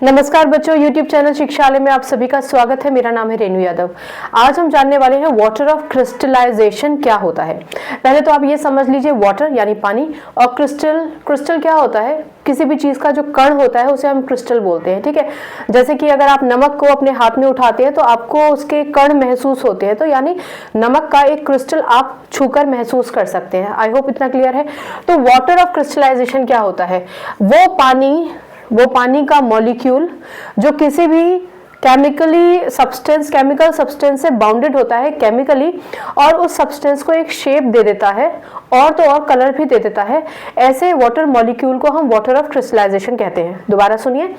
नमस्कार बच्चों, YouTube channel शिक्षालय में आप सभी का स्वागत है। मेरा नाम है रेणु यादव। आज हम जानने वाले हैं वाटर ऑफ क्रिस्टलाइजेशन क्या होता है। पहले तो आप ये समझ लीजिए, वाटर यानी पानी और क्रिस्टल क्या होता है। किसी भी चीज का जो कण होता है उसे हम क्रिस्टल बोलते हैं, ठीक है। जैसे कि अगर आप नमक को अपने हाथ में उठाते हैं तो आपको उसके कण महसूस होते हैं, तो यानी नमक का एक क्रिस्टल आप छूकर महसूस कर सकते हैं। आई होप इतना क्लियर है। तो वाटर ऑफ क्रिस्टलाइजेशन क्या होता है, वो पानी का मॉलिक्यूल जो किसी भी केमिकल सब्सटेंस से बाउंडेड होता है केमिकली, और उस सब्सटेंस को एक शेप दे देता है और तो और कलर भी दे देता है। ऐसे वाटर मॉलिक्यूल को हम वाटर ऑफ क्रिस्टलाइजेशन कहते हैं। दोबारा सुनिए,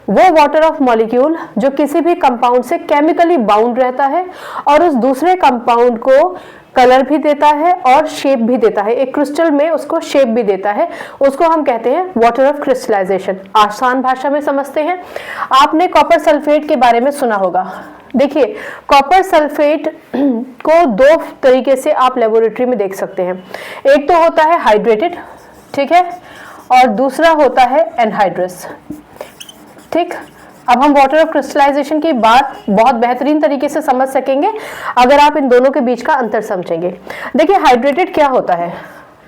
वो वाटर ऑफ मॉलिक्यूल जो किसी भी कंपाउंड से केमिकली बाउंड रहता है और उस दूसरे कंपाउंड को कलर भी देता है और शेप भी देता है, एक क्रिस्टल में उसको शेप भी देता है, उसको हम कहते हैं वाटर ऑफ क्रिस्टलाइजेशन। आसान भाषा में समझते हैं। आपने कॉपर सल्फेट के बारे में सुना होगा। देखिए, कॉपर सल्फेट को दो तरीके से आप लेबोरेटरी में देख सकते हैं। एक तो होता है हाइड्रेटेड, ठीक है, और दूसरा होता है एनहाइड्रस, ठीक। अब हम वाटर ऑफ क्रिस्टलाइजेशन की बात बहुत बेहतरीन तरीके से समझ सकेंगे अगर आप इन दोनों के बीच का अंतर समझेंगे। देखिए, हाइड्रेटेड क्या होता है।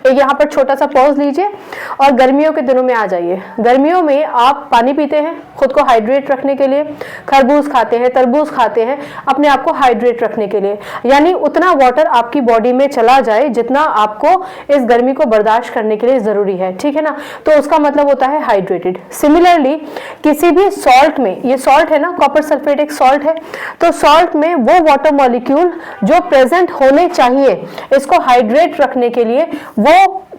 यहाँ पर छोटा सा पॉज लीजिए और गर्मियों के दिनों में आ जाइए। गर्मियों में आप पानी पीते हैं खुद को हाइड्रेट रखने के लिए, खरबूज खाते हैं, तरबूज खाते हैं अपने आप को हाइड्रेट रखने के लिए, यानी उतना वाटर आपकी बॉडी में चला जाए जितना आपको इस गर्मी को बर्दाश्त करने के लिए जरूरी है, ठीक है ना। तो उसका मतलब होता है हाइड्रेटेड। सिमिलरली किसी भी सॉल्ट में, ये सॉल्ट है ना, कॉपर सल्फेट एक सॉल्ट है, तो सॉल्ट में वो वाटर मॉलिक्यूल जो प्रेजेंट होने चाहिए इसको हाइड्रेट रखने के लिए, वो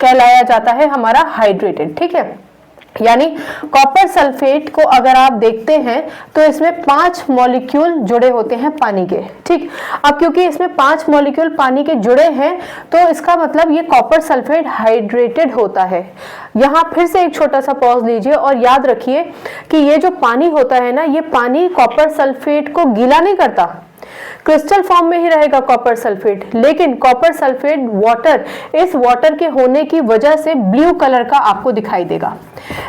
कहलाया जाता है हमारा हाइड्रेटेड, ठीक है। यानी कॉपर सल्फेट को अगर आप देखते हैं तो इसमें 5 मॉलिक्यूल जुड़े होते हैं पानी के, ठीक। अब क्योंकि इसमें 5 मॉलिक्यूल पानी के जुड़े हैं तो इसका मतलब ये कॉपर सल्फेट हाइड्रेटेड होता है। यहाँ फिर से एक छोटा सा पॉज लीजिए और याद रखिए कि ये जो पानी होता है ना, ये पानी कॉपर सल्फेट को गीला नहीं करता, क्रिस्टल फॉर्म में ही रहेगा कॉपर सल्फेट, लेकिन कॉपर सल्फेट वाटर, इस वाटर के होने की वजह से ब्लू कलर का आपको दिखाई देगा।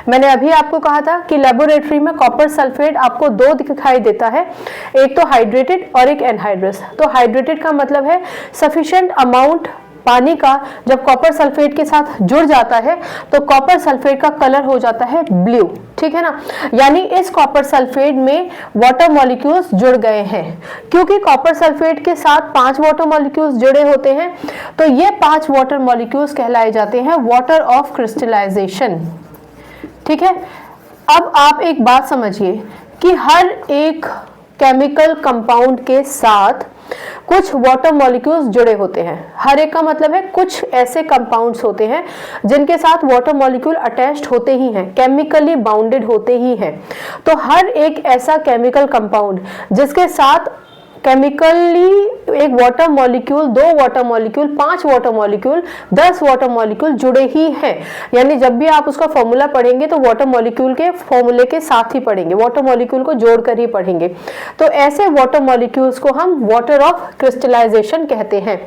मैंने अभी आपको कहा था कि लेबोरेटरी में कॉपर सल्फेट आपको दो दिखाई देता है, एक तो हाइड्रेटेड और एक एनहाइड्रस। तो हाइड्रेटेड का मतलब है सफिशिएंट अमाउंट पानी का जब कॉपर सल्फेट के साथ जुड़ जाता है तो कॉपर सल्फेट का कलर हो जाता है ब्लू, ठीक है ना। यानी इस कॉपर सल्फेट में वाटर मॉलिक्यूल्स जुड़ गए हैं। क्योंकि कॉपर सल्फेट के साथ 5 वाटर मॉलिक्यूल्स जुड़े होते हैं तो ये 5 वाटर मॉलिक्यूल्स कहलाए जाते हैं वाटर ऑफ क्रिस्टलाइजेशन, ठीक है। अब आप एक बात समझिए कि हर एक केमिकल कंपाउंड के साथ कुछ वाटर मॉलिक्यूल्स जुड़े होते हैं। हर एक का मतलब है कुछ ऐसे कंपाउंड्स होते हैं जिनके साथ वाटर मॉलिक्यूल अटैच्ड होते ही हैं, केमिकली बाउंडेड होते ही हैं। तो हर एक ऐसा केमिकल कंपाउंड जिसके साथ केमिकली एक water molecule, 2 water molecule, 5 water molecule, 10 water molecule जुड़े ही हैं, यानी जब भी आप उसका फॉर्मूला पढ़ेंगे तो वाटर मॉलिक्यूल के फॉर्मूले के साथ ही पढ़ेंगे, वाटर मॉलिक्यूल को जोड़कर ही पढ़ेंगे। तो ऐसे वाटर मॉलिक्यूल्स को हम वाटर ऑफ क्रिस्टलाइजेशन कहते हैं।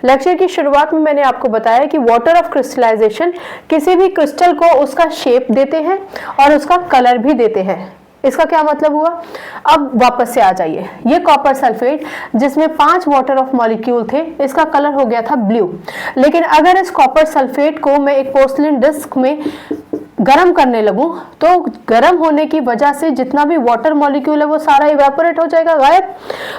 लेक्चर की शुरुआत में मैंने आपको बताया कि वाटर ऑफ क्रिस्टलाइजेशन किसी भी क्रिस्टल को उसका शेप देते हैं और उसका कलर भी देते हैं। इसका क्या मतलब हुआ। अब वापस से आ जाइए, ये कॉपर सल्फेट जिसमें 5 वाटर ऑफ मॉलिक्यूल थे, इसका कलर हो गया था ब्लू। लेकिन अगर इस कॉपर सल्फेट को मैं एक पोर्सिलेन डिस्क में गर्म करने लगूं तो गर्म होने की वजह से जितना भी वाटर मॉलिक्यूल है वो सारा इवेपोरेट हो जाएगा, गायब।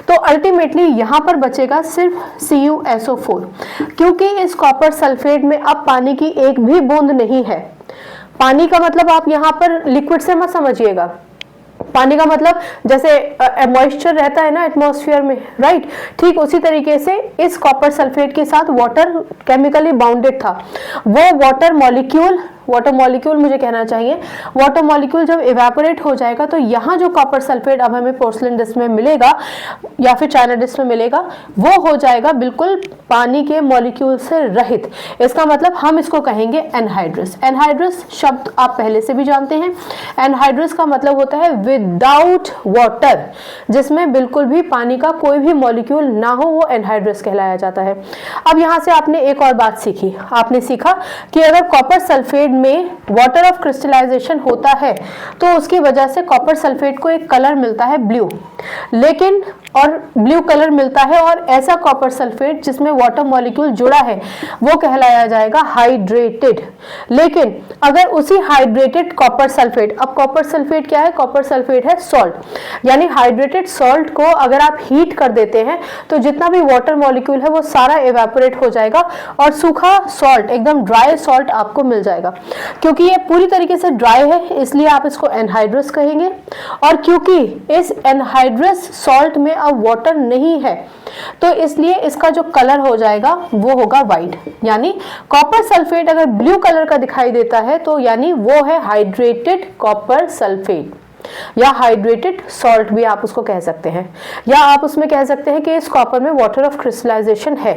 तो अल्टीमेटली यहाँ पर बचेगा सिर्फ CuSO4, क्योंकि इस कॉपर सल्फेट में अब पानी की एक भी बूंद नहीं है। पानी का मतलब आप यहाँ पर लिक्विड से मत समझिएगा। पानी का मतलब जैसे मॉइस्चर रहता है ना एटमॉस्फेयर में, राइट, ठीक उसी तरीके से इस कॉपर सल्फेट के साथ वाटर केमिकली बाउंडेड था। वो वाटर मॉलिक्यूल मुझे कहना चाहिए, वाटर मॉलिक्यूल जब इवेपोरेट हो जाएगा तो यहाँ जो कॉपर सल्फेट अब हमें पोर्सिलेन डिस्क में मिलेगा या फिर चाइना डिस्क में मिलेगा, वो हो जाएगा बिल्कुल पानी के मॉलिक्यूल से रहित। इसका मतलब हम इसको कहेंगे एनहाइड्रस। एनहाइड्रस शब्द आप पहले से भी जानते हैं। एनहाइड्रस का मतलब होता है विदाउट वाटर, जिसमें बिल्कुल भी पानी का कोई भी मॉलिक्यूल ना हो, वो एनहाइड्रस कहलाया जाता है। अब यहाँ से आपने एक और बात सीखी। आपने सीखा कि अगर कॉपर सल्फेट में वाटर ऑफ क्रिस्टलाइजेशन होता है तो उसकी वजह से कॉपर सल्फेट को एक कलर मिलता है ब्लू, लेकिन और ब्लू कलर मिलता है, और ऐसा कॉपर सल्फेट जिसमें वाटर मॉलिक्यूल जुड़ा है वो कहलाया जाएगा हाइड्रेटेड। लेकिन अगर उसी हाइड्रेटेड कॉपर सल्फेट, अब कॉपर सल्फेट क्या है? कॉपर सल्फेट है सॉल्ट, यानी हाइड्रेटेड सॉल्ट को अगर आप हीट कर देते हैं तो जितना भी वाटर मॉलिक्यूल है वो सारा एवेपोरेट हो जाएगा और सूखा सॉल्ट, एकदम ड्राई सॉल्ट आपको मिल जाएगा। क्योंकि ये पूरी तरीके से ड्राई है इसलिए आप इसको एनहाइड्रस कहेंगे, और क्योंकि इस एनहाइड्रस सॉल्ट में अब वाटर नहीं है तो इसलिए इसका जो कलर हो जाएगा वो होगा वाइट। यानी कॉपर सल्फेट अगर ब्लू कलर का दिखाई देता है तो यानी वो है हाइड्रेटेड कॉपर सल्फेट, या हाइड्रेटेड सॉल्ट भी आप उसको कह सकते हैं, या आप उसमें कह सकते हैं कि इस कॉपर में वाटर ऑफ क्रिस्टलाइजेशन है।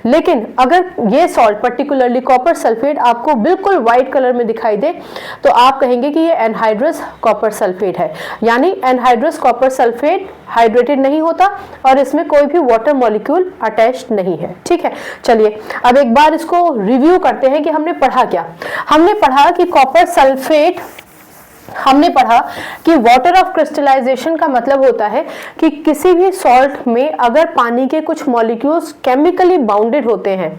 लेकिन अगर ये सॉल्ट पर्टिकुलरली कॉपर सल्फेट आपको बिल्कुल व्हाइट कलर में दिखाई दे तो आप कहेंगे कि ये एनहाइड्रस कॉपर सल्फेट है। यानी एनहाइड्रस कॉपर सल्फेट हाइड्रेटेड नहीं होता और इसमें कोई भी वाटर मॉलिक्यूल अटैच्ड नहीं है। ठीक है, चलिए अब एक बार इसको रिव्यू करते हैं कि हमने पढ़ा क्या। हमने पढ़ा कि कॉपर सल्फेट, हमने पढ़ा कि वाटर ऑफ क्रिस्टलाइजेशन का मतलब होता है कि किसी भी सॉल्ट में अगर पानी के कुछ मॉलिक्यूल्स केमिकली बाउंडेड होते हैं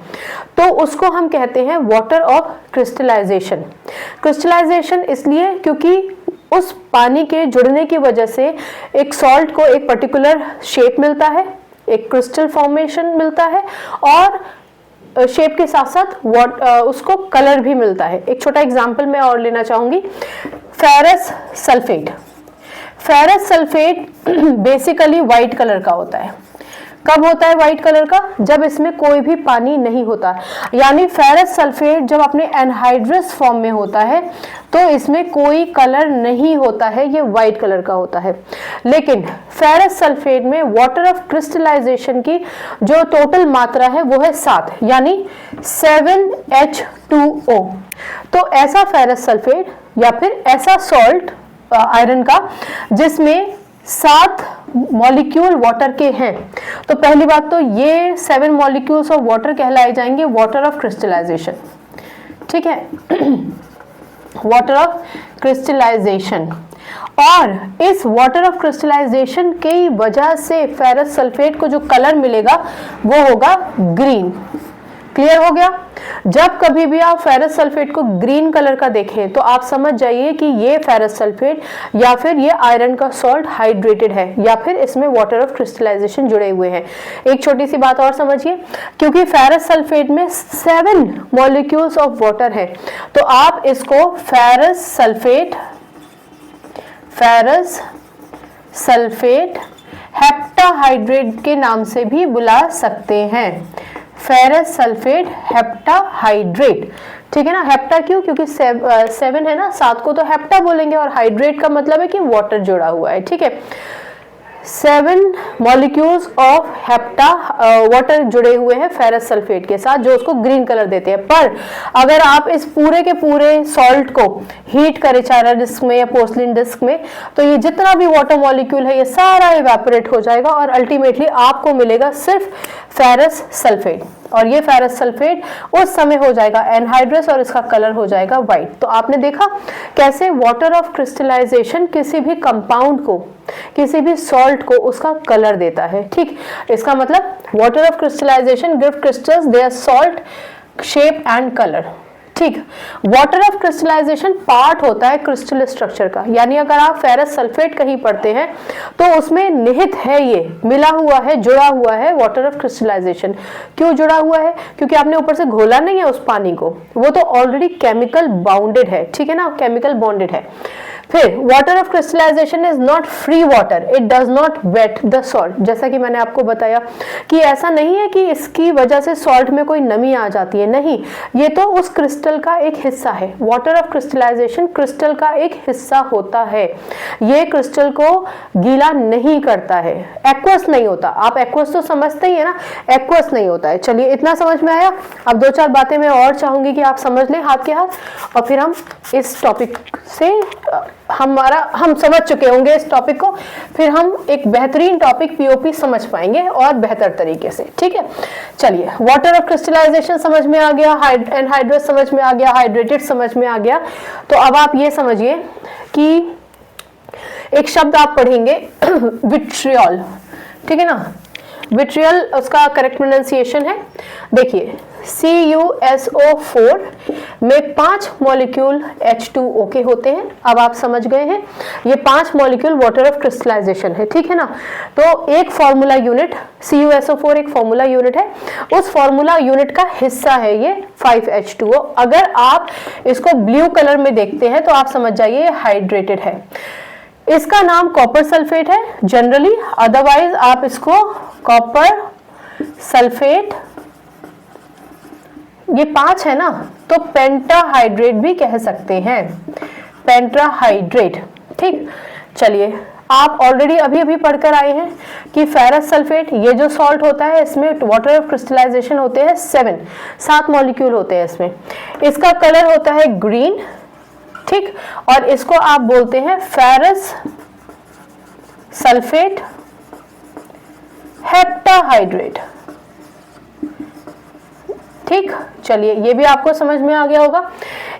तो उसको हम कहते हैं वाटर ऑफ क्रिस्टलाइजेशन। क्रिस्टलाइजेशन इसलिए क्योंकि उस पानी के जुड़ने की वजह से एक सॉल्ट को एक पर्टिकुलर शेप मिलता है, एक क्रिस्टल फॉर्मेशन मिलता है, और शेप के साथ साथ उसको कलर भी मिलता है। एक छोटा एग्जांपल मैं और लेना चाहूंगी, ferrous sulphate. Ferrous sulphate basically white colour का होता है। कब होता है व्हाइट कलर का? जब इसमें कोई भी पानी नहीं होता। यानी फेरस सल्फेट जब अपने एनहाइड्रस फॉर्म में होता है तो इसमें कोई कलर नहीं होता है, ये व्हाइट कलर का होता है। लेकिन फेरस सल्फेट में वाटर ऑफ क्रिस्टलाइजेशन की जो टोटल मात्रा है वो है 7, यानी 7H2O। तो ऐसा फेरस सल्फेट या फिर ऐसा सॉल्ट आयरन का जिसमें 7 मॉलिक्यूल वाटर के हैं, तो पहली बात तो ये 7 मॉलिक्यूल्स ऑफ वाटर कहलाए जाएंगे वाटर ऑफ क्रिस्टलाइजेशन। ठीक है, वाटर ऑफ क्रिस्टलाइजेशन। और इस वाटर ऑफ क्रिस्टलाइजेशन की वजह से फेरस सल्फेट को जो कलर मिलेगा वो होगा ग्रीन। क्लियर हो गया? जब कभी भी आप फेरस सल्फेट को ग्रीन कलर का देखें तो आप समझ जाइए कि ये फेरस सल्फेट या फिर ये आयरन का सॉल्ट हाइड्रेटेड है या फिर इसमें वाटर ऑफ क्रिस्टलाइजेशन जुड़े हुए हैं। एक छोटी सी बात और समझिए, क्योंकि फेरस सल्फेट में 7 मॉलिक्यूल्स ऑफ वाटर है तो आप इसको फेरस सल्फेट हेप्टाहाइड्रेट के नाम से भी बुला सकते हैं। Ferrous sulphate heptahydrate. ठीक है ना, हेप्टा क्यों? क्योंकि 7 है ना, 7 को तो हेप्टा बोलेंगे, और हाइड्रेट का मतलब है कि वाटर जुड़ा हुआ है। ठीक है, 7 मॉलिक्यूल्स ऑफ हेप्टा वाटर जुड़े हुए हैं फेरस सल्फेट के साथ, जो उसको ग्रीन कलर देते हैं। पर अगर आप इस पूरे के पूरे सॉल्ट को हीट करें चाइना डिस्क में या पोर्सलिन डिस्क में तो ये जितना भी वाटर मॉलिक्यूल है ये सारा इवेपोरेट हो जाएगा और अल्टीमेटली आपको मिलेगा सिर्फ फेरस सल्फेट। और ये फेरस सल्फेट उस समय हो जाएगा एनहाइड्रस और इसका कलर हो जाएगा व्हाइट। तो आपने देखा कैसे वाटर ऑफ क्रिस्टलाइजेशन किसी भी कंपाउंड को, किसी भी सॉल्ट को उसका कलर देता है। ठीक, इसका मतलब water of crystallization give crystals their salt, shape and colour. ठीक, वाटर ऑफ क्रिस्टलाइजेशन पार्ट होता है क्रिस्टल स्ट्रक्चर का। यानी अगर आप फेरस सल्फेट कहीं पढ़ते हैं तो उसमें निहित है, ये मिला हुआ है, जुड़ा हुआ है वाटर ऑफ क्रिस्टलाइजेशन। क्यों जुड़ा हुआ है? क्योंकि आपने ऊपर से घोला नहीं है उस पानी को, वो तो ऑलरेडी केमिकल बाउंडेड है। ठीक है ना, केमिकल बॉन्डेड है। फिर water of crystallization is not free water, it does not wet the salt. जैसा कि मैंने आपको बताया कि ऐसा नहीं है कि इसकी वजह से सॉल्ट में कोई नमी आ जाती है, नहीं, ये तो उस क्रिस्टल का एक हिस्सा है। वाटर ऑफ क्रिस्टलाइजेशन क्रिस्टल का एक हिस्सा होता है, ये क्रिस्टल को गीला नहीं करता है, एक्वस नहीं होता। आप एक्वस तो समझते ही है ना, एक्वस नहीं होता है। चलिए, इतना समझ में आया। अब 2-4 बातें मैं और चाहूंगी कि आप समझ लें हाथ के हाथ, और फिर हम इस टॉपिक से हम समझ चुके होंगे इस टॉपिक को, फिर हम एक बेहतरीन टॉपिक पीओपी समझ पाएंगे और बेहतर तरीके से। ठीक है, चलिए, वाटर ऑफ क्रिस्टलाइजेशन समझ में आ गया, एनहाइड्रस समझ में आ गया, हाइड्रेटेड समझ में आ गया। तो अब आप ये समझिए कि एक शब्द आप पढ़ेंगे विट्रियोल, ठीक है ना। विट्रियल उसका करेक्ट प्रोनाउंसिएशन है, देखिए CuSO4 में 5 मॉलिक्यूल H2O के होते हैं। अब आप समझ गए हैं, ये 5 मॉलिक्यूल वाटर ऑफ क्रिस्टलाइजेशन है, ठीक है ना। तो एक फॉर्मूला यूनिट CuSO4 एक फॉर्मूला यूनिट है, उस फॉर्मूला यूनिट का हिस्सा है ये 5H2O। अगर आप इसको ब्लू कलर में देखते हैं तो आप समझ जाइए ये हाइड्रेटेड है। इसका नाम कॉपर सल्फेट है जनरली, अदरवाइज आप इसको कॉपर सल्फेट, ये 5 है ना, तो पेंटाहाइड्रेट भी कह सकते हैं, पेंटाहाइड्रेट। ठीक, चलिए, आप ऑलरेडी अभी पढ़कर आए हैं कि फेरस सल्फेट, ये जो सॉल्ट होता है इसमें वाटर ऑफ क्रिस्टलाइजेशन होते हैं 7 मॉलिक्यूल होते हैं इसमें। इसका कलर होता है ग्रीन, ठीक, और इसको आप बोलते हैं फेरस सल्फेट हेप्टाहाइड्रेट। ठीक, चलिए, ये भी आपको समझ में आ गया होगा।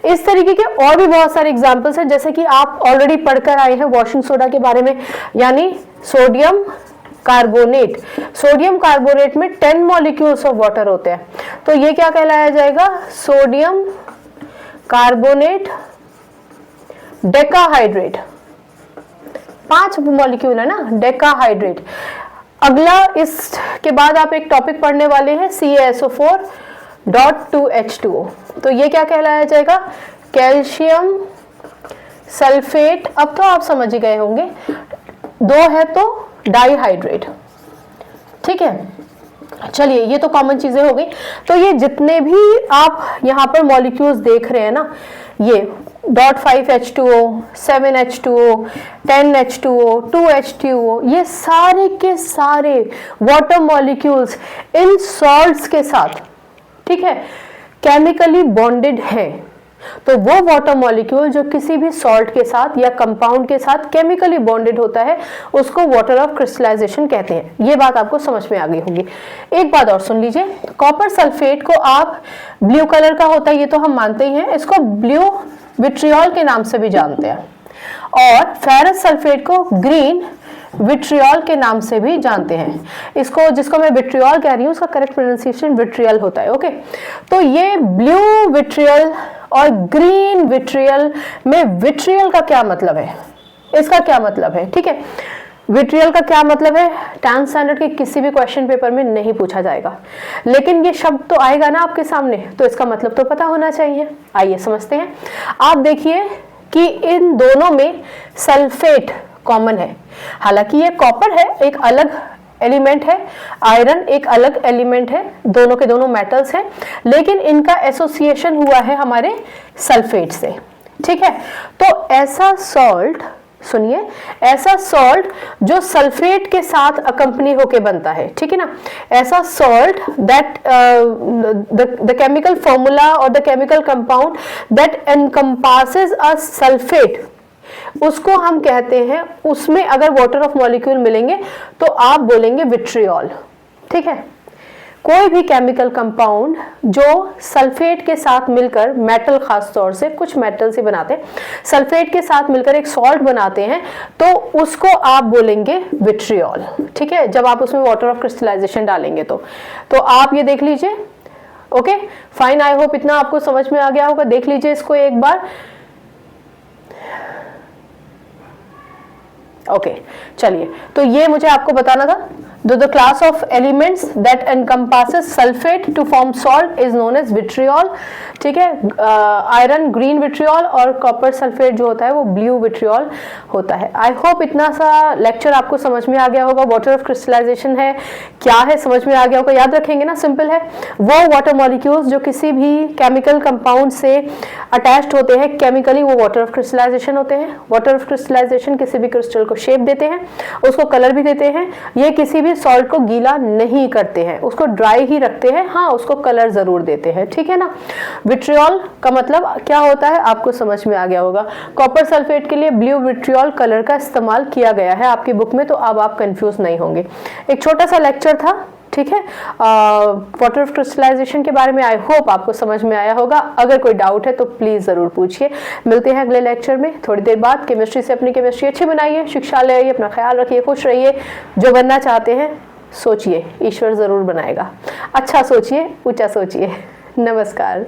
इस तरीके के और भी बहुत सारे एग्जांपल्स हैं, जैसे कि आप ऑलरेडी पढ़कर आए हैं वॉशिंग सोडा के बारे में, यानी सोडियम कार्बोनेट। सोडियम कार्बोनेट में 10 मॉलिक्यूल्स ऑफ वाटर होते हैं, तो ये क्या कहलाया जाएगा, सोडियम कार्बोनेट डेकाहाइड्रेट। 5 मॉलिक्यूल है ना, डेकाहाइड्रेट। अगला इसके बाद आप एक टॉपिक पढ़ने वाले हैं CaSO4.2H2O, तो ये क्या कहलाया जाएगा, कैल्शियम सल्फेट। अब तो आप समझ ही गए होंगे, 2 है तो डाइहाइड्रेट। ठीक है, चलिए, ये तो कॉमन चीजें हो गई। तो ये जितने भी आप यहाँ पर मॉलिक्यूल्स देख रहे हैं ना, ये .5H2O, 7H2O, 10H2O, 2H2O, ये सारे के सारे वाटर मॉलिक्यूल्स इन सॉल्ट्स के साथ, ठीक है, केमिकली बॉन्डेड हैं। तो वो वाटर मॉलिक्यूल जो किसी भी सॉल्ट के साथ या कंपाउंड के साथ केमिकली बॉन्डेड होता है, उसको वाटर ऑफ क्रिस्टलाइजेशन कहते हैं। ये बात आपको समझ में आ गई होगी। एक बात और सुन लीजिए, कॉपर सल्फेट को आप ब्लू कलर का होता है, ये तो हम मानते ही हैं, इसको ब्लू विट्रियोल के नाम से भी जानते हैं, और फेरस सल्फेट को ग्रीन विट्रियोल के नाम से भी जानते हैं। इसको, जिसको मैं विट्रियोल कह रही हूँ, उसका करेक्ट प्रोनाउंसिएशन विट्रियल होता है। ओके, तो ये ब्लू विट्रियल और ग्रीन विट्रियल में विट्रियल का क्या मतलब है, इसका क्या मतलब है, ठीक है। विट्रियल का क्या मतलब है, 10th स्टैंडर्ड के किसी भी क्वेश्चन पेपर में नहीं पूछा जाएगा, लेकिन ये शब्द तो आएगा ना आपके सामने, तो इसका मतलब तो पता होना चाहिए। आइए समझते हैं। आप देखिए कि इन दोनों में सल्फेट कॉमन है, हालांकि ये कॉपर है, एक अलग एलिमेंट है, आयरन एक अलग एलिमेंट है, दोनों के दोनों मेटल्स हैं, लेकिन इनका एसोसिएशन हुआ है हमारे सल्फेट से। ठीक है, तो ऐसा सॉल्ट, सुनिए, ऐसा सॉल्ट जो सल्फेट के साथ अकंपनी होके बनता है, ठीक है ना, ऐसा salt that the chemical formula or the chemical compound that encompasses a sulphate, उसको हम कहते हैं, उसमें अगर वाटर ऑफ मॉलिक्यूल मिलेंगे तो आप बोलेंगे विट्रियोल। ठीक है, कोई भी केमिकल कंपाउंड जो सल्फेट के साथ मिलकर, मेटल खास तौर से कुछ मेटल से बनाते हैं, सल्फेट के साथ मिलकर एक सॉल्ट बनाते हैं, तो उसको आप बोलेंगे विट्रियोल। ठीक है, जब आप उसमें वाटर ऑफ क्रिस्टलाइजेशन डालेंगे तो आप ये देख लीजिए। ओके, फाइन, आई होप इतना आपको समझ में आ गया होगा। देख लीजिए इसको एक बार। ओके, चलिए, तो ये मुझे आपको बताना था। The class of elements that encompasses sulfate to form salt is known as vitriol। ठीक है, आयरन ग्रीन विट्रियोल और कॉपर सल्फेट जो होता है वो ब्लू विट्रियोल होता है। आई होप इतना सा लेक्चर आपको समझ में आ गया होगा। वाटर ऑफ क्रिस्टलाइजेशन है क्या है, समझ में आ गया होगा। याद रखेंगे ना, सिंपल है, वो वाटर मॉलिक्यूल्स जो किसी भी केमिकल कंपाउंड से अटैच्ड होते हैं केमिकली, वो वाटर ऑफ क्रिस्टलाइजेशन होते हैं। वाटर ऑफ क्रिस्टलाइजेशन किसी भी क्रिस्टल को शेप देते हैं, उसको कलर भी देते हैं। ये किसी भी सॉल्ट को गीला नहीं करते हैं, उसको ड्राई ही रखते हैं, हाँ उसको कलर जरूर देते हैं, ठीक है ना। विट्रियोल का मतलब क्या होता है आपको समझ में आ गया होगा। कॉपर सल्फेट के लिए ब्लू विट्रियोल कलर का इस्तेमाल किया गया है आपकी बुक में, तो अब आप कंफ्यूज नहीं होंगे। एक छोटा सा लेक्चर था, ठीक है, वाटर ऑफ क्रिस्टलाइजेशन के बारे में। आई होप आपको समझ में आया होगा। अगर कोई डाउट है तो प्लीज जरूर पूछिए। मिलते हैं अगले लेक्चर में थोड़ी देर बाद। केमिस्ट्री से अपनी केमिस्ट्री अच्छी बनाइए, शिक्षा ले आइए, अपना ख्याल रखिए, खुश रहिए। जो बनना चाहते हैं सोचिए, ईश्वर जरूर बनाएगा। अच्छा सोचिए, ऊंचा सोचिए। नमस्कार।